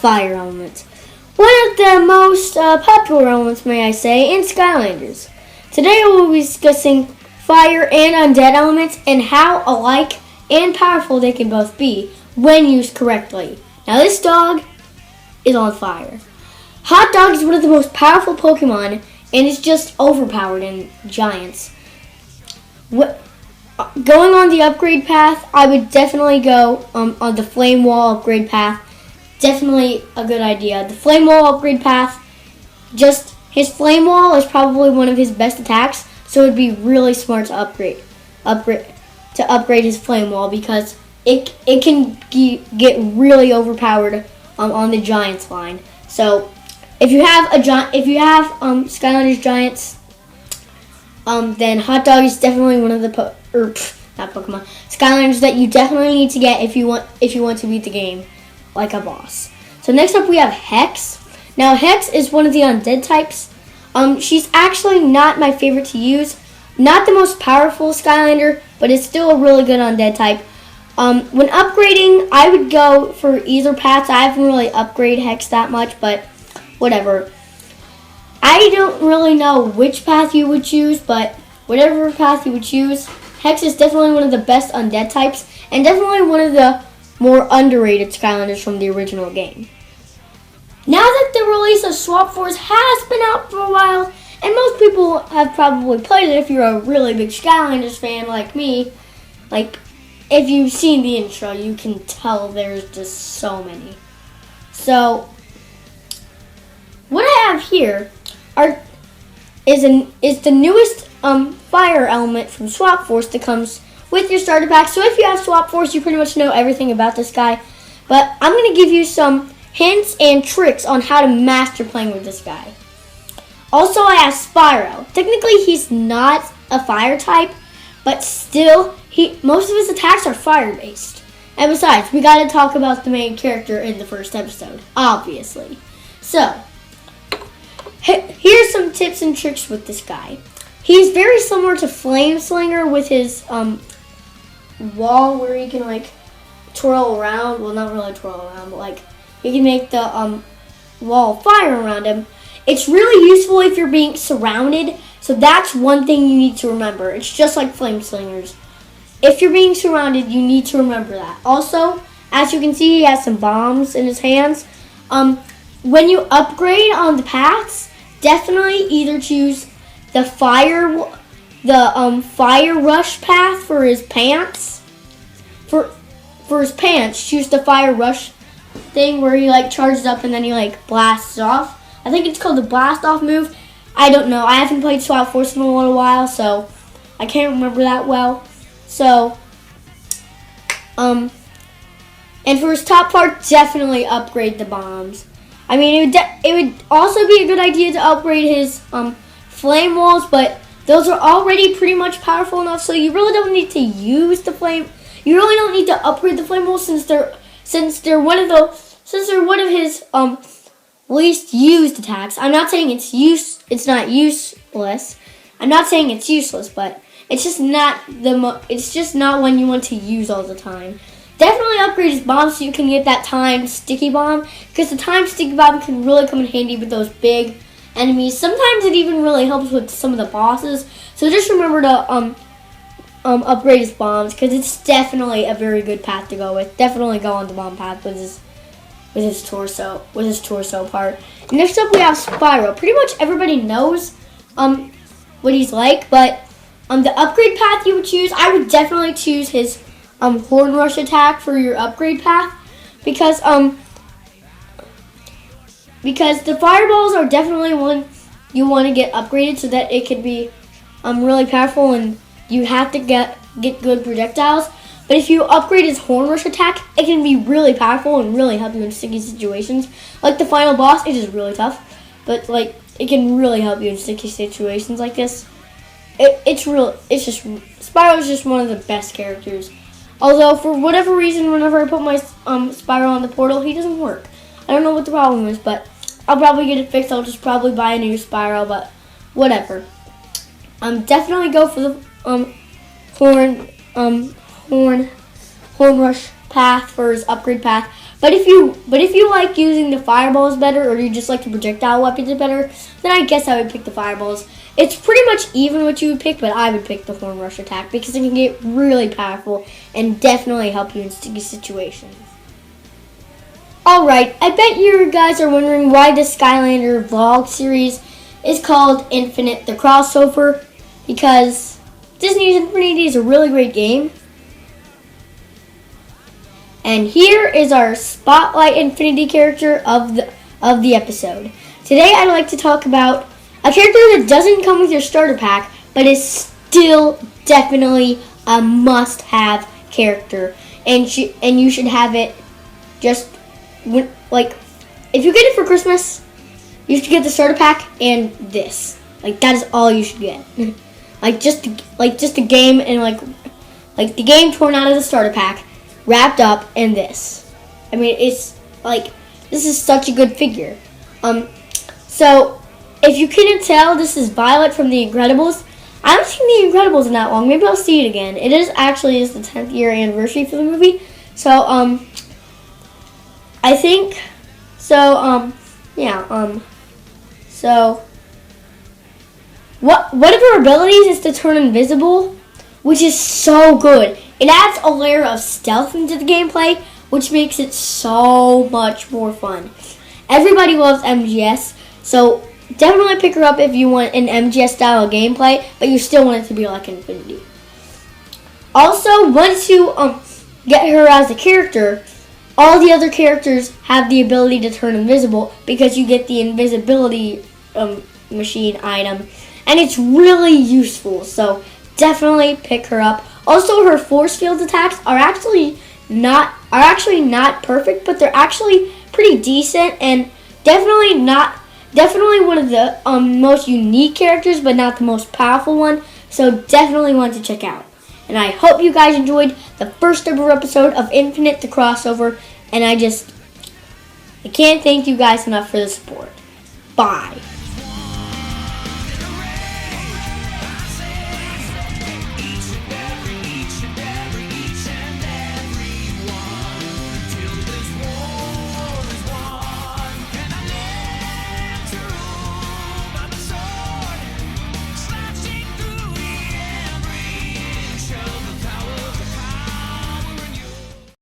fire element. One of the most popular elements, may I say, in Skylanders. Today we'll be discussing fire and undead elements and how alike and powerful they can both be when used correctly. Now this dog is on fire. Hot Dog is one of the most powerful Pokemon and is just overpowered in Giants. Going on the upgrade path, I would definitely go on the Flame Wall upgrade path. Definitely a good idea. The Flame Wall upgrade path, just his Flame Wall is probably one of his best attacks, so it would be really smart to upgrade his Flame Wall because it can get really overpowered on the Giants line. So if you have Skylanders Giants, then Hot Dog is definitely one of the Skylanders that you definitely need to get if you want to beat the game like a boss. So next up we have Hex. Now Hex is one of the undead types. She's actually not my favorite to use. Not the most powerful Skylander, but it's still a really good undead type. When upgrading, I would go for either paths. I haven't really upgraded Hex that much, but whatever. I don't really know which path you would choose, but whatever path you would choose, Hex is definitely one of the best undead types, and definitely one of the more underrated Skylanders from the original game. Now that the release of Swap Force has been out for a while, and most people have probably played it if you're a really big Skylanders fan like me, like if you've seen the intro, you can tell there's just so many. So what I have here is the newest fire element from Swap Force that comes with your starter pack. So if you have Swap Force, you pretty much know everything about this guy. But I'm going to give you some hints and tricks on how to master playing with this guy. Also, I have Spyro. Technically, he's not a fire type, but still, most of his attacks are fire-based. And besides, we got to talk about the main character in the first episode, obviously. So here's some tips and tricks with this guy. He's very similar to Flame Slinger with his wall where he can like twirl around. Well, not really twirl around, but like he can make the wall fire around him. It's really useful if you're being surrounded. So that's one thing you need to remember. It's just like Flame Slingers. If you're being surrounded, you need to remember that. Also, as you can see, he has some bombs in his hands. When you upgrade on the paths, definitely either choose the fire rush path for his pants. For his pants, choose the fire rush thing where he like charges up and then he like blasts off. I think it's called the blast off move. I don't know. I haven't played Swap Force in a little while, so I can't remember that well. So, and for his top part, definitely upgrade the bombs. I mean, it would also be a good idea to upgrade his flame walls, but those are already pretty much powerful enough, so you really don't need to use the flame. You really don't need to upgrade the flame walls since they're one of his least used attacks. I'm not saying it's not useless. I'm not saying it's useless, but it's just not one you want to use all the time. Definitely upgrade his bomb so you can get that timed sticky bomb, because the timed sticky bomb can really come in handy with those big enemies. Sometimes it even really helps with some of the bosses. So just remember to upgrade his bombs, because it's definitely a very good path to go with. Definitely go on the bomb path with his torso part. Next up we have Spyro. Pretty much everybody knows what he's like, but the upgrade path you would choose, I would definitely choose his Horn Rush attack for your upgrade path, because the fireballs are definitely one you want to get upgraded so that it could be really powerful, and you have to get good projectiles. But if you upgrade his Horn Rush attack, it can be really powerful and really help you in sticky situations. Like the final boss, it is really tough, but like it can really help you in sticky situations like this. Spyro is just one of the best characters. Although for whatever reason, whenever I put my Spyro on the portal, he doesn't work. I don't know what the problem is, but I'll probably get it fixed. I'll just probably buy a new Spyro, but whatever. Definitely go for the Horn Rush path for his upgrade path. But if you like using the fireballs better, or you just like the projectile weapons better, then I guess I would pick the fireballs. It's pretty much even what you would pick, but I would pick the horn rush attack because it can get really powerful and definitely help you in sticky situations. Alright, I bet you guys are wondering why the Skylander vlog series is called Infinite the Crossover, because Disney's Infinity is a really great game. And here is our Spotlight Infinity character of the episode. Today I'd like to talk about a character that doesn't come with your starter pack, but is still definitely a must-have character. And you should have it just, like, if you get it for Christmas, you should get the starter pack and this. Like, that is all you should get. just a game and like the game torn out of the starter pack, wrapped up in this. I mean, it's like, this is such a good figure. So if you couldn't tell, this is Violet from The Incredibles. I haven't seen The Incredibles in that long. Maybe I'll see it again. It is the 10th year anniversary for the movie. So I think so. So one of her abilities is to turn invisible, which is so good. It adds a layer of stealth into the gameplay, which makes it so much more fun. Everybody loves MGS, so definitely pick her up if you want an MGS style of gameplay, but you still want it to be like Infinity. Also, once you get her as a character, all the other characters have the ability to turn invisible because you get the invisibility machine item, and it's really useful. So definitely pick her up. Also, her force field attacks are actually not perfect, but they're actually pretty decent, and definitely one of the most unique characters, but not the most powerful one. So definitely one to check out. And I hope you guys enjoyed the first ever episode of Infinite the Crossover, and I can't thank you guys enough for the support. Bye.